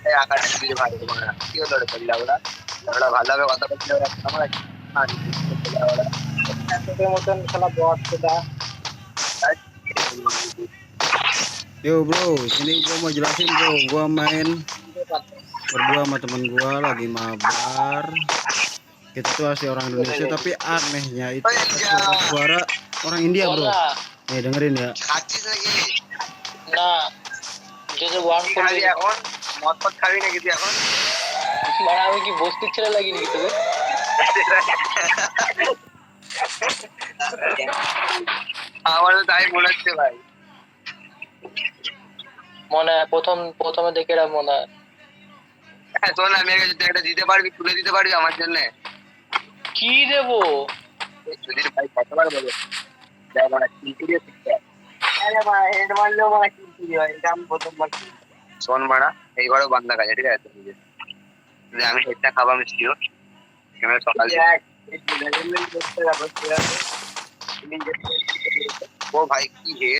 এই আকাশ দিয়ে ভাই তোমার কি হলো রে বললা ওরা ওরা ভালোভাবে কথা বলছিল আমরা তোদের মতন খেলা বট সেটা Yo bro, sini gua mau jelasin bro, gua main berdua sama teman gua lagi mabar. Kita tuh asli orang Indonesia tapi anehnya itu suara orang India bro. Nih dengerin ya. খাচ্ছিস নাকি না যে ওয়ান করবি এখন মদ ফদ খাবি নাকি তুই এখন মানে আমি কি বস্তির ছেলে লাগি নাকি তোকে আমারও তাই মনে হচ্ছে ভাই মনে হয় প্রথমে দেখে এরা মনে হয় হ্যাঁ শোন আমি একটা দিতে পারবি তুলে দিতে পারবি আমার জন্য কি দেবো যদি ভাই কতবার বলে দেখ মানে চিন্তি দিয়ে শিখতে আরে ভাই হেড মারলেও মানে চিন্তি হয় এটা আমি প্রথমবার শোন মারা এইবারও বান্দা কাজে ঠিক আছে যে আমি হেডটা খাবো আমি শিওর ক্যামেরা সকালে ও ভাই কি হেড